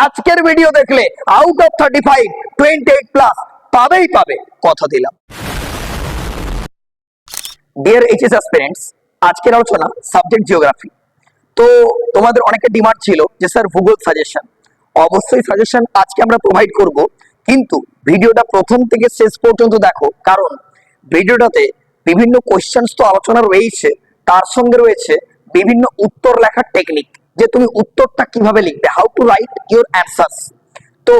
আজকের ভিডিও দেখলে out of 35 28 plus পাবেই পাবে, কথা দিলাম। ডিয়ার এইচএস অ্যাসপিরেন্টস, আজকের আলোচনা সাবজেক্ট জিওগ্রাফি। তো তোমাদের অনেকের ডিমান্ড ছিল যে স্যার ভূগোল সাজেশন। অবশ্যই সাজেশন আজকে আমরা প্রোভাইড করব, কিন্তু ভিডিওটা প্রথম থেকে শেষ পর্যন্ত দেখো, কারণ ভিডিওটাতে বিভিন্ন কোশ্চেন্স তো আলোচনা রয়েছে, তার সঙ্গে রয়েছে বিভিন্ন উত্তর লেখার টেকনিক, যে তুমি উত্তরটা কিভাবে লিখবে, how to right your answers. তো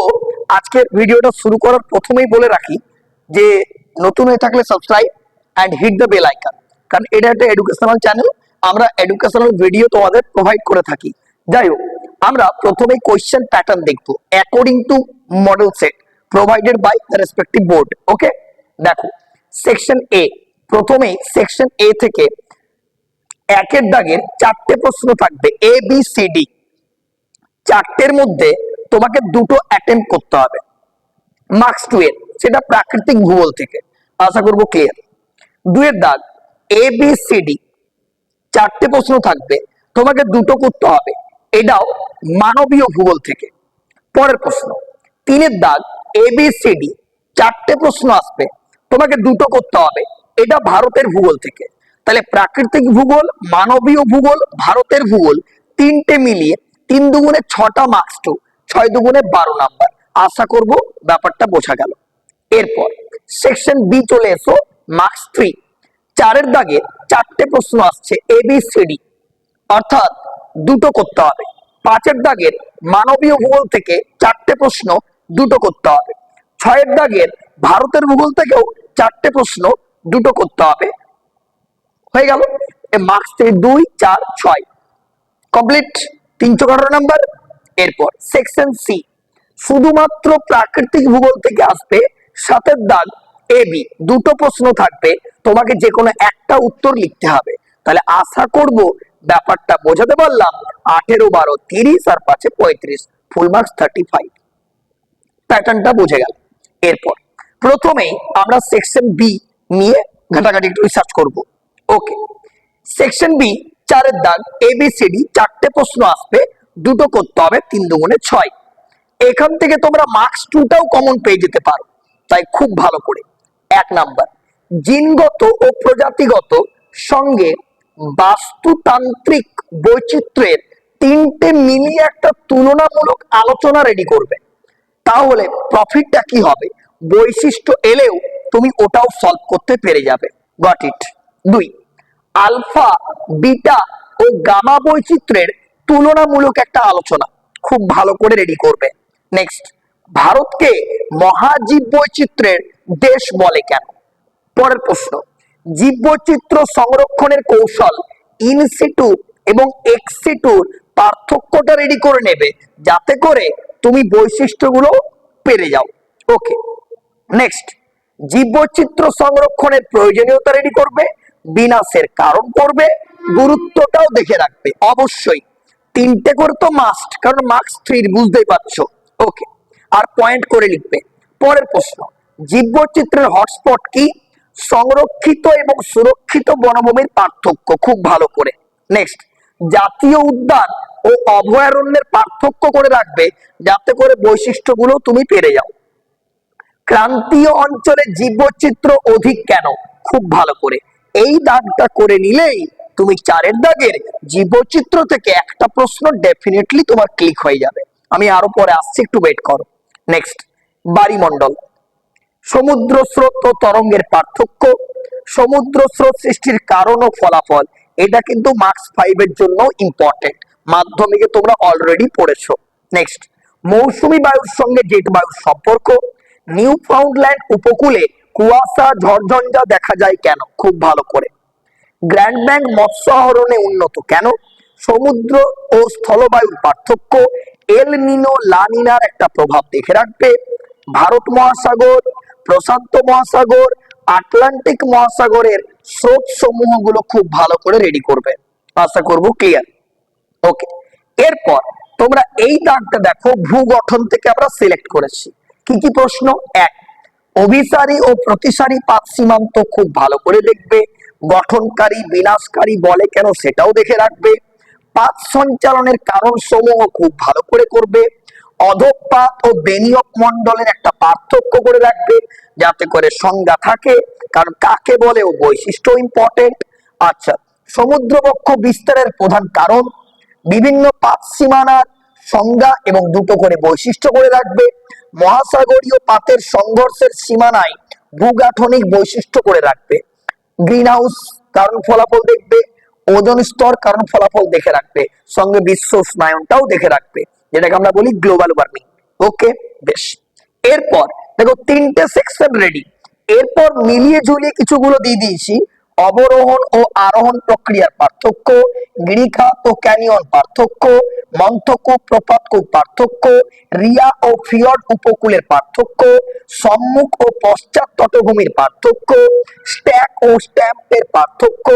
আজকের ভিডিওটা শুরু করার প্রথমেই বলে রাখি যে নতুন হয়ে থাকলে subscribe and hit the bell icon, কারণ এটা একটা এডুকেশনাল চ্যানেল, আমরা এডুকেশনাল ভিডিও তোমাদের প্রোভাইড করে থাকি। যাই হোক, আমরা প্রথমে কোয়েশ্চেন প্যাটার্ন দেখবো according to model set provided by the respective board. Okay, দেখো সেকশন এ, প্রথমেই সেকশন এ থেকে একের দাগের চারটে প্রশ্ন থাকবে, এ বি সি ডি। চারটের মধ্যে তোমাকে দুটো অ্যাটেম্প করতে হবে, মার্কস 2 এর, সেটা প্রাকৃতিক ভূগোল থেকে। আশা করবো ক্লিয়ার। দুয়ের দাগ এ বি সি ডি, চারটে প্রশ্ন থাকবে, তোমাকে দুটো করতে হবে, এটাও মানবীয় ভূগোল থেকে। পরের প্রশ্ন তিনের দাগ এ বি সি ডি, চারটে প্রশ্ন আসবে, তোমাকে দুটো করতে হবে, এটা ভারতের ভূগোল থেকে। তাহলে প্রাকৃতিক ভূগোল, মানবীয় ভূগোল, ভারতের ভূগোল, তিনটে মিলিয়ে 3 দুগুণে 6টা মার্কস, 6 দুগুণে 12 নাম্বার। আশা করব ব্যাপারটা বোঝা গেল। এরপর সেকশন বি চলে এসো, মার্কস 3। চারের দাগে চারটে প্রশ্ন আসছে এ বি সি ডি, অর্থাৎ দুটো করতে হবে। পাঁচের দাগের মানবীয় ভূগোল থেকে চারটে প্রশ্ন, দুটো করতে হবে। ছয়ের দাগের ভারতের ভূগোল থেকেও চারটে প্রশ্ন, দুটো করতে হবে। হয়ে গেল মার্কস 3, 2, 4, 6 কমপ্লিট, 318 নাম্বার। এরপর সেকশন সি, শুধুমাত্র প্রাকৃতিক ভূগোল থেকে আসবে, সাতের দাগ এ বি, দুটো প্রশ্ন থাকবে, তোমাকে যে কোনো একটা উত্তর লিখতে হবে। তাহলে আশা করব ব্যাপারটা বোঝাতে পারলাম। 18, 12, 30 আর 5 35, ফুল মার্কস 35। প্যাটার্নটা বুঝে গেল। এরপর প্রথমেই আমরা সেকশন বি নিয়ে ঘাটাঘাটি একটু রিসার্চ করব। ওকে, সেকশন বি, চারের দাগ এ বি সি ডি, চারটে প্রশ্ন আসবে, দুটো করতে হবে, 3 দুগুণে 6। এখান থেকে তোমরা মার্কস 2টাও কমন পেয়ে যেতে পারো, তাই খুব ভালো করে। 1 নাম্বার, জিনগত ও প্রজাতিগত সঙ্গে বাস্তুতান্ত্রিক বৈচিত্র্যের তিনটে মিলিয়ে একটা তুলনামূলক আলোচনা রেডি করবে। তাহলে প্রফিটটা কি হবে, বৈশিষ্ট্য এলেও তুমি ওটাও সলভ করতে পেরে যাবে। Got it. 2, আলফা, বিটা ও গামা বৈচিত্র্যের তুলনামূলক একটা আলোচনা, খুব ভালো করে রেডি করবে। নেক্সট, ভারতকে মহাজীব বৈচিত্র্যের দেশ বলে কেন? পরের প্রশ্ন, জীববৈচিত্র্য সংরক্ষণের কৌশল ইনসিটু এবং এক্সিটুর পার্থক্যটা রেডি করে নেবে, যাতে করে তুমি বৈশিষ্ট্যগুলো পেরে যাও। ওকে, নেক্সট, জীববৈচিত্র্য সংরক্ষণের প্রয়োজনীয়তা রেডি করবে, বিনাশের কারণ করবে, গুরুত্বটাও দেখে রাখবে। অবশ্যই 3টে করে তো মাস্ট, কারণ মার্কস 3 বুঝতেই পারছো। ওকে, আর পয়েন্ট করে লিখবে। পরের প্রশ্ন, জীববৈচিত্র্যের হটস্পট কি, সংরক্ষিত এবং সুরক্ষিত বনভূমির পার্থক্য, খুব ভালো করে। নেক্সট, জাতীয় উদ্যান ও অভয়ারণ্যের পার্থক্য করে রাখবে, যাতে করে বৈশিষ্ট্যগুলো তুমি পেরে যাও। ক্রান্তীয় অঞ্চলে জীববৈচিত্র্য অধিক কেন, খুব ভালো করে। এই দাগটা করে নিলেই তুমি চারের দাগের জীববৈচিত্র্য থেকে একটা প্রশ্ন ডেফিনেটলি তোমার ক্লিক হয়ে যাবে। আমি আরো পরে আসছি, একটু ওয়েট করো। নেক্সট, বায়ুমণ্ডল, সমুদ্র স্রোত ও তরঙ্গের পার্থক্য, সমুদ্র স্রোত সৃষ্টির কারণ ও ফলাফল। এটা কিন্তু মার্কস 5 এর জন্য ইম্পর্টেন্ট, মাধ্যমিকে তোমরা অলরেডি পড়েছো। নেক্সট, মৌসুমী বায়ুর সঙ্গে জেট বায়ুর সম্পর্ক, নিউ ফাউন্ডল্যান্ড উপকূলে কুয়াশা ঝড়ঝঞ্ঝা দেখা যায় কেন, খুব ভালো করে। গ্র্যান্ড ব্যাংক মৎস্য আহরণে উন্নত কেন, সমুদ্র ও স্থলবায়ুর পার্থক্য, এল নিনো লা নিনার একটা প্রভাব দেখে রাখবে, ভারত মহাসাগর, প্রশান্ত মহাসাগর, আটলান্টিক মহাসাগরের স্রোত সমূহগুলো খুব ভালো করে রেডি করবে। আশা করব ক্লিয়ার। ওকে, এরপর তোমরা এই দাগটা দেখো, ভূগঠন থেকে আমরা সিলেক্ট করেছি। কি কি প্রশ্ন? 1, অভিসারী ও প্রতিসারী পাত সীমান্ত, খুব ভালো করে দেখবে। গঠনকারী বিনাশকারী বলে কেন, সেটাও দেখে রাখবে। পাত সঞ্চালনের কারণ সমূহ খুব ভালো করে করবে। অধঃপাত ও বেনিয়ক মণ্ডলের একটা পার্থক্য করে রাখবে, যাতে করে সংজ্ঞা থাকে, কারণ কাকে বলে ও বৈশিষ্ট্য ইম্পর্টেন্ট। আচ্ছা, সমুদ্রবক্ষ বিস্তারের প্রধান কারণ, বিভিন্ন পাত সীমানার সংজ্ঞা এবং দুটো করে বৈশিষ্ট্য করে রাখবে। মহাসাগরীয় পাতের সংঘর্ষের সীমানায় ভূগাঠনিক বৈশিষ্ট্য করে রাখবে। গ্রিন হাউস কারণ ফলাফল দেখবে, ওজোন স্তর কারণ ফলাফল দেখে রাখবে, সঙ্গে বিশ্ব উষ্ণায়নটাও দেখে রাখবে, যেটাকে আমরা বলি গ্লোবাল ওয়ার্মিং। ওকে, বেশ। এরপর দেখো তিনটে সেকশন রেডি। এরপর মিলিয়ে ঝুলিয়ে কিছুগুলো দিয়ে দিয়েছি। অবরোহণ ও আরোহণ প্রক্রিয়ার পার্থক্য, গিরিখাত ও ক্যানিয়ন পার্থক্য, মন্থকূপ প্রপাতকূপ পার্থক্য, রিয়া ও ফিয়র্ড উপকূলের পার্থক্য, সম্মুখ ও পশ্চাৎ তটভূমির পার্থক্য, স্ট্যাক ও স্ট্যাম্পের পার্থক্য,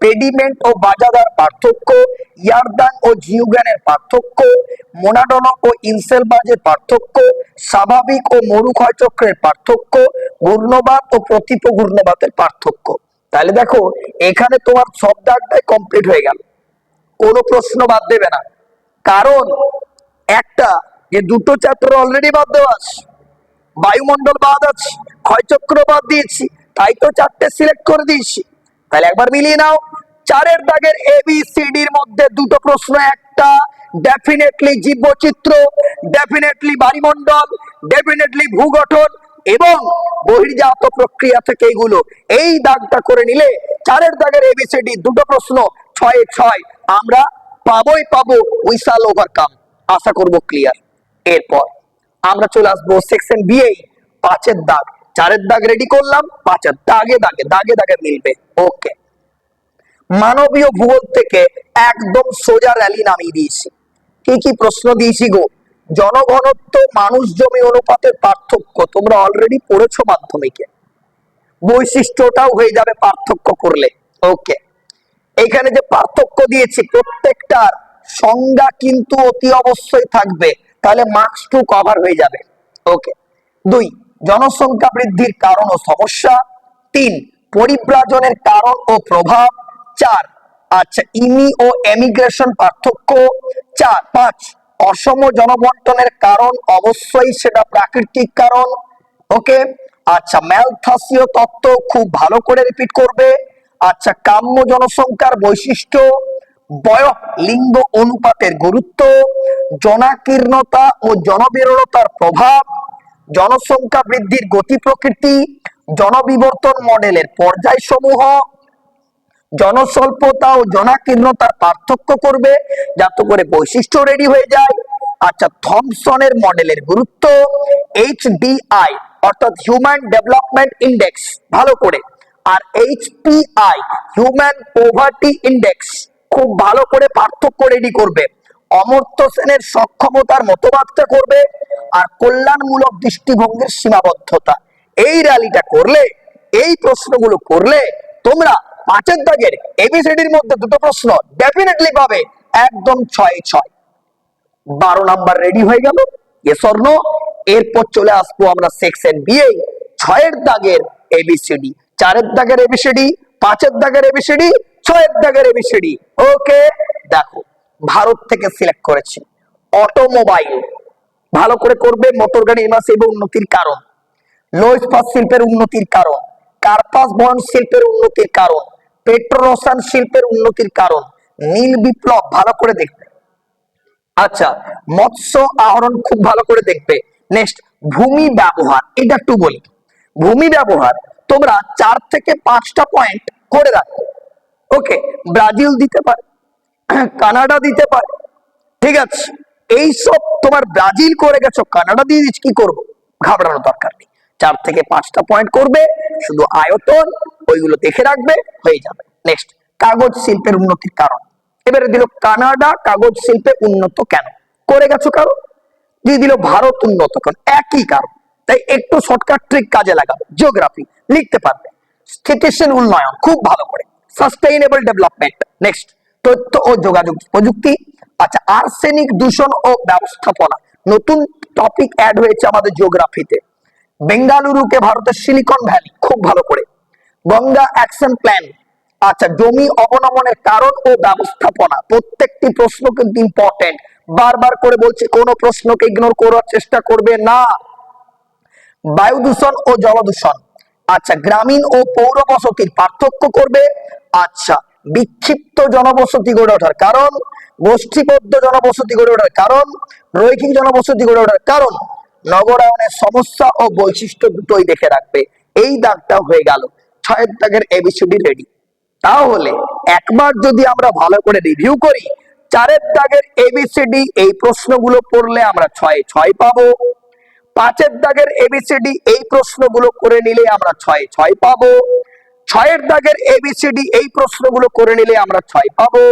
পেডিমেন্ট ও বাজাদার পার্থক্য, ইয়ারদান ও জিউগানের পার্থক্য, মোনাডন ও ইনসেলবার্জের পার্থক্য, স্বাভাবিক ও মরুক্ষয় চক্রের পার্থক্য, ঘূর্ণবাত ও প্রতীপ ঘূর্ণবাতের পার্থক্য। তাহলে দেখো এখানে তোমার সব দাগটাই কমপ্লিট হয়ে গেল, কোনো প্রশ্ন বাদ দেবে না। কারণ একটা যে দুটো চ্যাপ্টার অলরেডি বাদ দেওয়া আছে, বায়ুমণ্ডল বাদ আছে, ক্ষয়চক্র বাদ দিয়েছি, তাই তো চারটে সিলেক্ট করে দিয়েছি। তাহলে একবার মিলিয়ে নাও, চারের দাগের ABCDর মধ্যে দুটো প্রশ্ন, একটা ডেফিনেটলি জীববৈচিত্র্য, ডেফিনেটলি বায়ুমণ্ডল, ডেফিনেটলি ভূগঠন এবং বহির্জাত প্রক্রিয়া থেকে এগুলো, এই দাগটা করে নিলে চারের দাগের ABCD দুটো প্রশ্ন 6-6 আমরা পাবোই পাবো। উই শাল ওভারকাম, আশা করব ক্লিয়ার। এরপর আমরা চলে আসবো সেকশন বি, পাঁচের দাগ। চারের দাগ রেডি করলাম, পাঁচের দাগে দাগে দাগে দাগে মিলবে। ওকে, মানবীয় ভূগোল থেকে একদম সোজা র্যালি নামিয়ে দিয়েছি। কি কি প্রশ্ন দিয়েছি গো? জনঘনত্ব মানুষ জমি অনুপাতের পার্থক্য তোমরা অলরেডি পড়েছো মাধ্যমিকে, বৈশিষ্ট্যটাও হয়ে যাবে পার্থক্য করলে। ওকে, এখানে যে পার্থক্য দিয়েছি প্রত্যেকটার সংজ্ঞা কিন্তু অতি অবশ্যই থাকবে, তাহলে মার্কস 2 কভার হয়ে যাবে। ওকে, 2 জনসংখ্যা বৃদ্ধির কারণ ও সমস্যা, 3 পরিব্রাজনের কারণ ও প্রভাব, 4 আচ্ছা ইমি ও এমিগ্রেশন পার্থক্য, 5 অসম জনবন্টনের কারণ, অবশ্যই সেটা প্রাকৃতিক কারণ। ওকে, আচ্ছা ম্যালথাসীয় তত্ত্ব খুব ভালো করে রিপিট করবে। আচ্ছা কাম্য জনসংখ্যার বৈশিষ্ট্য, বয়স লিঙ্গ অনুপাতের গুরুত্ব, জনাকীর্ণতা ও জনবিরলতার প্রভাব, জনসংখ্যা বৃদ্ধির গতি প্রকৃতি, জনবিবর্তন মডেলের পর্যায় সমূহ, জনস্বল্পতা ও জনাকীর্ণতার পার্থক্য করবে, যাতে করে বৈশিষ্ট্য রেডি হয়ে যায়। আচ্ছা থমসনের মডেলের গুরুত্ব, HDI অর্থাৎ হিউম্যান ডেভেলপমেন্ট ইন্ডেক্স ভালো করে, আর HPI হিউম্যান পভার্টি ইন্ডেক্স খুব ভালো করে পার্থক্য রেডি করবে। অমর্ত্য সেনের সক্ষমতার মতবাদটা করবে, আর কল্যাণমূলক দৃষ্টিভঙ্গির সীমাবদ্ধতা। এই র্যালিটা করলে, এই প্রশ্নগুলো করলে তোমরা পাঁচের দাগের ABCDর মধ্যে দুটো প্রশ্ন ডেফিনেটলি পাবে, একদম 6-6। 12 নাম্বার রেডি হয়ে গেল, ইয়েস অর নো। এরপর চলে আসবো আমরা সেকশন বি, 6এর দাগের ABCD, 4এর দাগের ABCD, 5এর দাগের ABCD, 6এর দাগের ABCD। ওকে, দেখো ভারত থেকে সিলেক্ট করেছি। অটোমোবাইল ভালো করে করবে, মোটর গাড়ি এবং উন্নতির কারণ, লো ইস্পাত শিল্পের উন্নতির কারণ, কার্পাস বহন শিল্পের উন্নতির কারণ, পেট্রোরসায়ন শিল্পের উন্নতির কারণ, নীল বিপ্লব ভালো করে দেখবে। আচ্ছা মৎস্য আহরণ খুব ভালো করে দেখবে। নেক্সট ভূমি ব্যবহার, এটা একটু বলি। ভূমি ব্যবহার তোমরা 4 থেকে 5টা পয়েন্ট করে রাখো। ওকে, ব্রাজিল দিতে পারে, কানাডা দিতে পারে, ঠিক আছে। এই সব তোমার ব্রাজিল করে গেছো, কানাডা দিয়ে দিচ্ছি, কি করবো, ঘাবড়ানোর দরকার নেই। 4 থেকে 5টা পয়েন্ট করবে, শুধু আয়তন ওইগুলো দেখে রাখবে, হয়ে যাবে। নেক্সট কাগজ শিল্পের উন্নতির কারণ, এবারে দিল কানাডা কাগজ শিল্পে উন্নত কেন করে গেছো, কারণ দিয়ে দিল ভারত উন্নত কারণ, একই কারণ। তাই একটু শর্টকাট ট্রিক কাজে লাগাবে, জিওগ্রাফি লিখতে পারবে। স্থিতিশীল উন্নয়ন খুব ভালো করে, সাস্টেইনেবল ডেভেলপমেন্ট। নেক্সট তথ্য ও যোগাযোগ প্রযুক্তি। আচ্ছা আর্সেনিক দূষণ ও ব্যবস্থাপনা, নতুন টপিক অ্যাড হয়েছে আমাদের জিওগ্রাফিতে। বেঙ্গালুরুকে ভারতের সিলিকন ভ্যালি খুব ভালো করে। Ganga action plan. আচ্ছা জমি অবনমনের কারণ ও ব্যবস্থাপনা, প্রত্যেকটি প্রশ্ন কিন্তু ইম্পর্টেন্ট, বারবার করে বলছি কোনো প্রশ্নকে ইগনোর করার চেষ্টা করবে না। বায়ু দূষণ ও জল দূষণ, আচ্ছা গ্রামীণ ও পৌর বসতির পার্থক্য করবে, আচ্ছা বিক্ষিপ্ত জনবসতি গড়ে ওঠার কারণ, গোষ্ঠীবদ্ধ জনবসতি গড়ে ওঠার কারণ, রৈখিক জনবসতি গড়ে ওঠার কারণ, নগরায়নের সমস্যা ও বৈশিষ্ট্য দুটোই দেখে রাখবে। এই দাগটা হয়ে গেল, 6 দাগের এবিসিডি রেডি। তাহলে একবার যদি আমরা ভালো করে রিভিউ করি, 4 দাগের এবিসিডি এই প্রশ্নগুলো পড়লে আমরা 6 পাবো। 5 দাগের এবিসিডি এই প্রশ্নগুলো করে নিলে আমরা 6 পাবো। 6 দাগের এবিসিডি এই প্রশ্নগুলো করে নিলে আমরা 6 পাবো।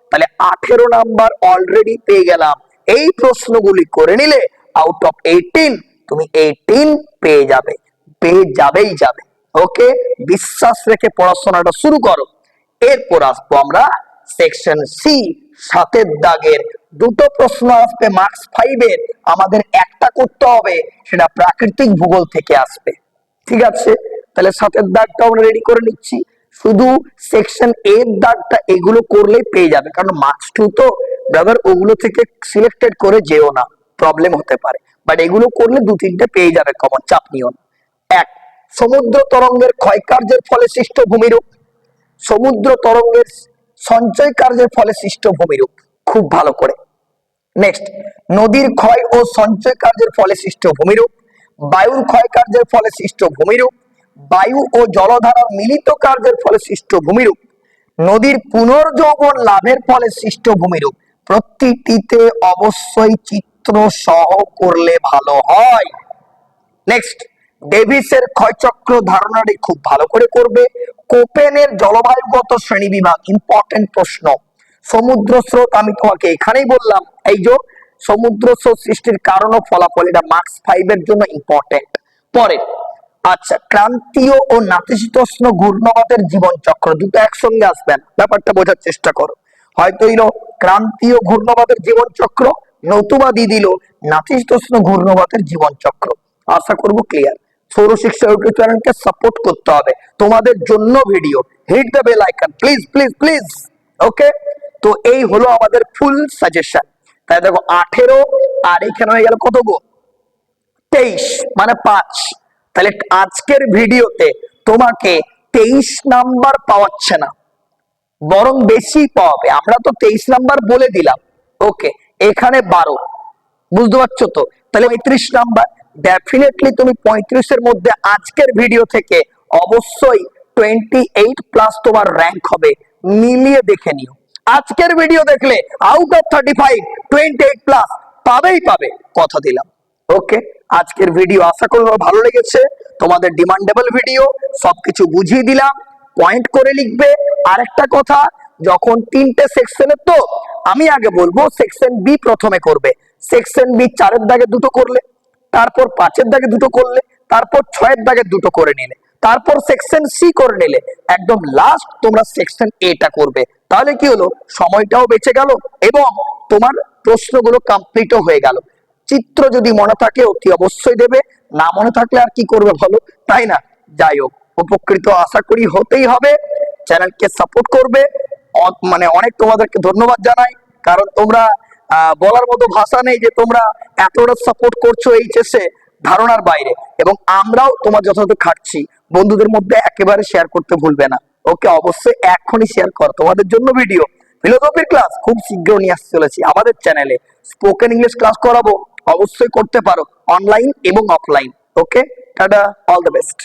তাহলে 18 নাম্বার অলরেডি পেয়ে গেলাম। এই প্রশ্নগুলি করে নিলে আউট অফ 18 তুমি 18 পেয়ে যাবে, পেয়ে যাবেই যাবে। ওকে, বিশ্বাস রেখে পড়াশোনাটা শুরু করো। এরপর আসবো আমরা সেকশন সি, 7 দাগের দুটো প্রশ্ন আসবে মার্কস 5 এর, আমাদের একটা করতে হবে, সেটা প্রাকৃতিক ভূগোল থেকে আসবে। ঠিক আছে, তাহলে 7 দাগটা আমরা রেডি করে নিচ্ছি। শুধু সেকশন এ দাগটা এগুলো করলেই পেয়ে যাবে, কারণ মার্কস 2 তো ব্রাদার, ওগুলো থেকে সিলেক্টেড করে যেও না, প্রবলেম হতে পারে। বাট এগুলো করলে 2-3টে পেয়ে যাবে কমন, চাপ নিও না। 1, সমুদ্র তরঙ্গের ক্ষয়কার্যের ফলে সৃষ্ট ভূমিরূপ। সমুদ্র তরঙ্গের সঞ্চয় কার্যের ফলে সৃষ্ট ভূমিরূপ, খুব ভালো করে। নেক্সট, নদীর ক্ষয় ও সঞ্চয় কার্যের ফলে সৃষ্ট ভূমিরূপ, বায়ুর ক্ষয় কার্যের ফলে সৃষ্ট ভূমিরূপ, বায়ু ও জলধারার মিলিত কার্যের ফলে সৃষ্ট ভূমিরূপ, নদীর পুনর্যৌবন লাভের ফলে সৃষ্ট ভূমিরূপ। প্রতিটিতে অবশ্যই চিত্র সহ করলে ভালো হয়। নেক্সট, ডেভিসের ক্ষয়চক্র ধারণাটি খুব ভালো করে করবে। কোপেনের জলবায়ুগত শ্রেণীবিভাগ, ইম্পর্টেন্ট প্রশ্ন। সমুদ্র স্রোত আমি তোমাকে এখানেই বললাম, এই যে সমুদ্র স্রোত সৃষ্টির কারণ ও ফলাফল, এটা মার্কস 5 এর জন্য ইম্পর্টেন্ট। পরে আচ্ছা, ক্রান্তীয় ও নাতিশীতোষ্ণ ঘূর্ণবাতের জীবন চক্র, দুটো একসঙ্গে আসবেন, ব্যাপারটা বোঝার চেষ্টা করো। হয়তো এলো ক্রান্তীয় ঘূর্ণবাতের জীবন চক্র, নতুবা দিয়ে দিল নাতিশীতোষ্ণ ঘূর্ণবাতের জীবন চক্র। আশা করব ক্লিয়ার। সৌরশিক্ষা ইউটিউব চ্যানেলকে সাপোর্ট করতে হবে, তোমাদের জন্য video. Hit the bell icon please please please. Okay, তো এই হলো আমাদের ফুল সাজেশন। তাই দেখো 18 আর এখানে হয়ে গেল কত গো, 23 মানে 5। তাহলে আজকের ভিডিওতে তোমাকে 23 নাম্বার পাওয়াচ্ছে না, বরং বেশি পাবে। আমরা তো 23 নাম্বার বলে দিলাম, ওকে, এখানে 12, বুঝতে পারছো তো? তাহলে 35 নাম্বার। ডেফিনেটলি তুমি 35 এর মধ্যে আজকের ভিডিও থেকে অবশ্যই 28 প্লাস তোমার র্যাঙ্ক হবে, মিলিয়ে দেখে নিও। আজকের ভিডিও দেখলে আউট অফ 35 28 প্লাস পাবেই পাবে, কথা দিলাম। ওকে, আজকের ভিডিও আশা করি ভালো লেগেছে, তোমাদের ডিমান্ডেবল ভিডিও, সবকিছু বুঝিয়ে দিলাম, পয়েন্ট করে লিখবে। আরেকটা কথা, যখন 3টে সেকশনের, তো আমি আগে বলবো সেকশন বি প্রথমে করবে। সেকশন বি 4 দাগে দুটো করলে, তারপর 5 দাগে দুটো করলে, তারপর 6 দাগে দুটো করে নিলে, তারপর সেকশন সি করে নিলে, একদম লাস্ট তোমরা সেকশন এটা করবে। তাহলে কি হলো, সময়টাও বেঁচে গেল এবং তোমার প্রশ্নগুলো কমপ্লিটও হয়ে গেল। চিত্র যদি মনে থাকে অতি অবশ্যই দেবে, না মনে থাকলে আর কি করবে বলো, তাই না? যাই হোক, উপকৃত আশা করি হতেই হবে। চ্যানেলকে সাপোর্ট করবে, মানে অনেক তোমাদেরকে ধন্যবাদ জানাই, কারণ তোমরা বলার মতো ভাষা নেই যে তোমরা এতটা সাপোর্ট করছো এইচএসে, ধারণার বাইরে। এবং আমরাও তোমার যথাযথ খাটছি, বন্ধুদের মধ্যে একেবারে শেয়ার করতে ভুলবে না। ওকে, অবশ্যই এখনই শেয়ার কর। তোমাদের জন্য ভিডিও ফিলোসফির ক্লাস খুব শীঘ্র নিয়ে আসতে চলেছি আমাদের চ্যানেলে। স্পোকেন ইংলিশ ক্লাস করাবো, অবশ্যই করতে পারো, অনলাইন এবং offline. Okay, tata, all the best.